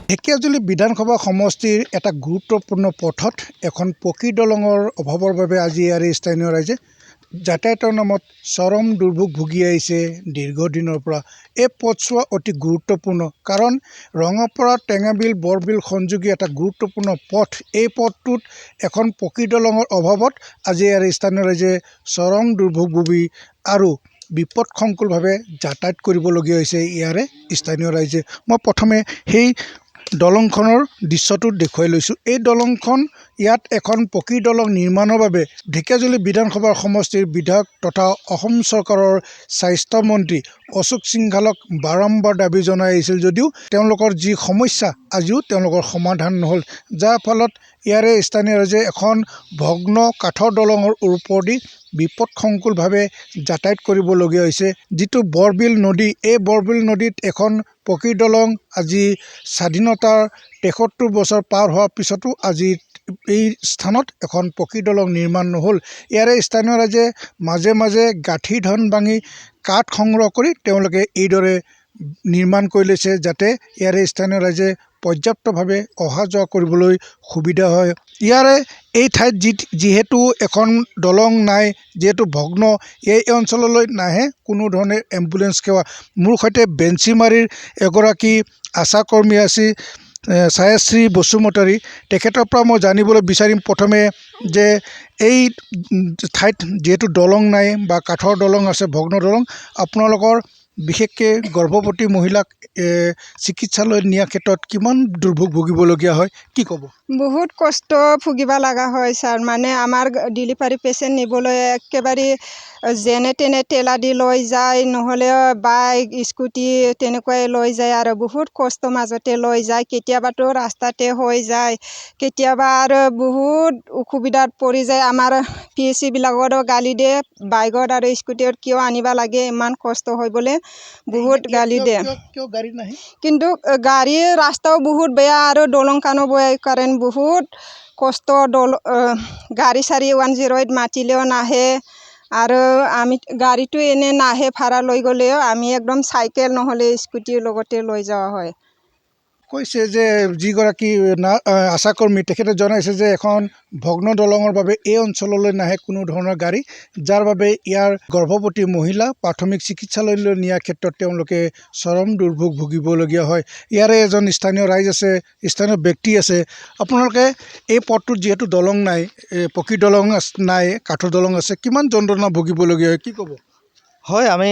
ঢেকিয়াজুলি বিধানসভা সমষ্টিৰ এটা গুৰুত্বপূৰ্ণ পথত এখন পকী দলঙৰ অভাৱৰ বাবে আজি ইয়াৰে স্থানীয় ৰাইজে যাতায়াতৰ নামত চৰম দুৰ্ভোগ ভুগি আহিছে দীৰ্ঘদিনৰ পৰা। এই পথছোৱা অতি গুৰুত্বপূৰ্ণ, কাৰণ ৰঙাপাৰা টেঙাবিল বৰবিল সংযোগী এটা গুৰুত্বপূৰ্ণ পথ। এই পথটোত এখন পকী দলঙৰ অভাৱত আজি ইয়াৰে স্থানীয় ৰাইজে চৰম দুৰ্ভোগ ভুগি আৰু বিপদসংকুলভাৱে যাতায়াত কৰিবলগীয়া হৈছে ইয়াৰে স্থানীয় ৰাইজে। মই প্ৰথমে সেই দলংখনৰ দৃশ্যটো দেখুৱাই লৈছোঁ। এই দলংখন ইয়াত এখন পকী দলং নিৰ্মাণৰ বাবে ঢেকিয়াজুলি বিধানসভাৰ সমষ্টিৰ বিধায়ক তথা অসম চৰকাৰৰ স্বাস্থ্যমন্ত্ৰী অশোক সিংঘালক বাৰম্বাৰ দাবী জনাই আহিছিল যদিও তেওঁলোকৰ যি সমস্যা আজিও তেওঁলোকৰ সমাধান নহ'ল, যাৰ ফলত ইয়াৰে স্থানীয় ৰাইজে এখন ভগ্ন কাঠৰ দলঙৰ ওপৰেদি বিপদসংকুলভাৱে যাতায়াত কৰিবলগীয়া হৈছে। যিটো বৰবিল নদী, এই বৰবিল নদীত এখন পকী দলং আজি স্বাধীনতাৰ ৭৩ বছৰ পাৰ হোৱাৰ পিছতো আজি এই স্থানত এখন পকী দলং নিৰ্মাণ নহ'ল। ইয়াৰে স্থানীয় ৰাইজে মাজে মাজে গাঁঠি ধন ভাঙি কাঠ সংগ্ৰহ কৰি তেওঁলোকে এইদৰে নিৰ্মাণ কৰি লৈছে, যাতে ইয়াৰে স্থানীয় ৰাইজে পৰ্যাপ্তভাৱে অহা যোৱা কৰিবলৈ সুবিধা হয়। ইয়াৰে এই ঠাইত যিহেতু এখন দলং নাই, যিহেতু ভগ্ন, এই অঞ্চললৈ নাহে কোনো ধৰণে এম্বুলেঞ্চ সেৱা। মোৰ সৈতে বেঞ্চিমাৰীৰ এগৰাকী আশাকৰ্মী আছে ছায়াশ্ৰী বসুমতাৰী, তেখেতৰ পৰা মই জানিবলৈ বিচাৰিম প্ৰথমে যে এই ঠাইত যিহেতু দলং নাই বা কাঠৰ দলং আছে, ভগ্ন দলং, আপোনালোকৰ বিশেষকৈ গৰ্ভৱতী মহিলাক চিকিৎসালয়ত নিয়াৰ ক্ষেত্ৰত কিমান দুৰ্ভোগ ভুগিবলগীয়া হয়, কি ক'ব? বহুত কষ্ট ভুগিব লগা হয় ছাৰ। মানে আমাৰ ডেলিভাৰী পেচেণ্ট নিবলৈ একেবাৰে যেনে তেনে ঠেলা দি লৈ যায়, নহ'লে বাইক স্কুটি তেনেকুৱাই লৈ যায় আৰু বহুত কষ্ট মাজতে লৈ যায়। কেতিয়াবাতো ৰাস্তাতে হৈ যায়, কেতিয়াবা আৰু বহুত অসুবিধাত পৰি যায়। আমাৰ PHC-বিলাকৰো গালি দিয়ে, বাইকত আৰু স্কুটিত কিয় আনিব লাগে, ইমান কষ্ট হয় বোলে বহুত গালি দিয়ে। কিন্তু গাড়ীৰ ৰাস্তাও বহুত বেয়া আৰু দলংখনো বেয়া, কাৰণ বহুত কষ্ট। গাড়ী চাৰি 108 মাতিলেও নাহে, আৰু আমি গাড়ীটো এনে নাহে, ভাড়া লৈ গ'লেও আমি একদম চাইকেল নহ'লে স্কুটিৰ লগতে লৈ যোৱা হয়। কৈছে যে যিগৰাকী আশাকৰ্মী তেখেতে জনাইছে যে এখন ভগ্ন দলঙৰ বাবে এই অঞ্চললৈ নাহে কোনো ধৰণৰ গাড়ী, যাৰ বাবে ইয়াৰ গৰ্ভৱতী মহিলা প্ৰাথমিক চিকিৎসালয়লৈ নিয়াৰ ক্ষেত্ৰত তেওঁলোকে চৰম দুৰ্ভোগ ভুগিবলগীয়া হয়। ইয়াৰে এজন স্থানীয় ৰাইজ আছে, স্থানীয় ব্যক্তি আছে। আপোনালোকে এই পথটোত যিহেতু দলং নাই, পকী দলং নাই, কাঠৰ দলং আছে, কিমান যন্ত্ৰণা ভুগিবলগীয়া হয়, কি ক'ব? হয়, আমি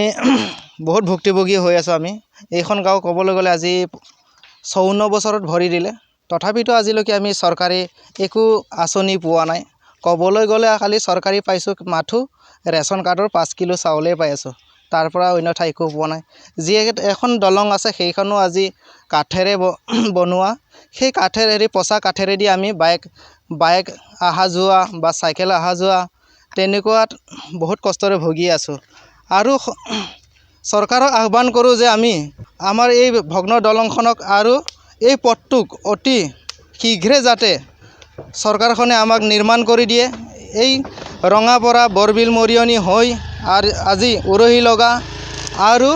বহুত ভুক্তভোগী হৈ আছোঁ। আমি এইখন গাঁও ক'বলৈ গ'লে আজি 54 বছৰত ভৰি দিলে, তথাপিতো আজিলৈকে আমি চৰকাৰী একো আঁচনি পোৱা নাই। ক'বলৈ গ'লে খালি চৰকাৰী পাইছোঁ মাথো ৰেচন কাৰ্ডৰ 5 কিলো চাউলেই পাই আছোঁ, তাৰ পৰা অন্য ঠাই একো পোৱা নাই। যি এখন দলং আছে সেইখনো আজি কাঠেৰে বনোৱা, সেই কাঠেৰে পচা কাঠেৰেদি আমি বাইক অহা যোৱা বা চাইকেল অহা যোৱা তেনেকুৱাত বহুত কষ্টৰে ভুগি আছোঁ। আৰু চৰকাৰক আহ্বান কৰোঁ যে আমি আমাৰ এই ভগ্ন দলংখনক আৰু এই পথটোক অতি শীঘ্ৰে যাতে চৰকাৰখনে আমাক নিৰ্মাণ কৰি দিয়ে। এই ৰঙাপাৰা বৰবিল মৰিয়নি হৈ আৰু আজি উৰহি লগা আৰু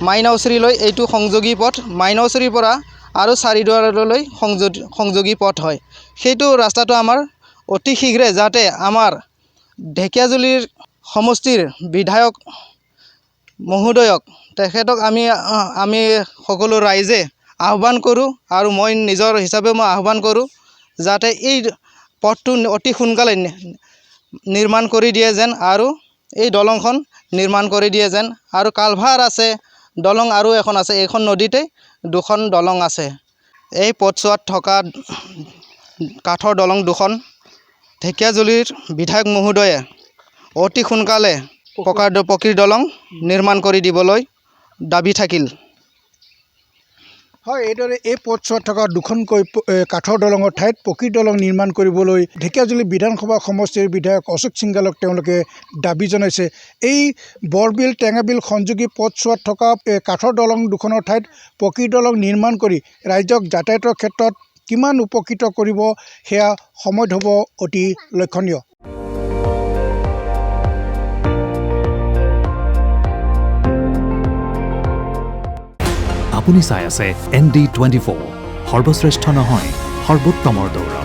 মাইনাউচৰিলৈ এইটো সংযোগী পথ, মাইনাউচৰিৰ পৰা আৰু চাৰিদুৱাৰলৈ সংযোগী পথ হয়। সেইটো ৰাস্তাটো আমাৰ অতি শীঘ্ৰে যাতে আমাৰ ঢেকিয়াজুলিৰ সমষ্টিৰ বিধায়ক মহোদয়ক, তেখেতক আমি সকলো ৰাইজে আহ্বান কৰোঁ, আৰু মই নিজৰ হিচাপে মই আহ্বান কৰোঁ যাতে এই পথটো অতি সোনকালে নিৰ্মাণ কৰি দিয়ে যেন, আৰু এই দলংখন নিৰ্মাণ কৰি দিয়ে যেন। আৰু কালভাৰ আছে, দলং আৰু এখন আছে, এইখন নদীতে 2খন দলং আছে। এই পথছোৱাত থকা কাঠৰ দলং 2খন ঢেকিয়াজুলিৰ বিধায়ক মহোদয়ে অতি সোনকালে পকীৰ দলং নিৰ্মাণ কৰি দিবলৈ দাবী থাকিল। হয়, এইদৰে এই পথছোৱাত থকা 2খনকৈ কাঠৰ দলঙৰ ঠাইত পকী দলং নিৰ্মাণ কৰিবলৈ ঢেকিয়াজুলি বিধানসভা সমষ্টিৰ বিধায়ক অশোক সিংঘালক তেওঁলোকে দাবী জনাইছে। এই বৰবিল টেঙাবিল সংযোগী পথছোৱাত থকা কাঠৰ দলং 2খনৰ ঠাইত পকী দলং নিৰ্মাণ কৰি ৰাইজক যাতায়াতৰ ক্ষেত্ৰত কিমান উপকৃত কৰিব, সেয়া সময়ত হ'ব অতি লক্ষণীয়। আপুনি চাই আছে ND24 সৰ্বশ্ৰেষ্ঠ নহয়, সৰ্বোত্তমৰ দৌৰ।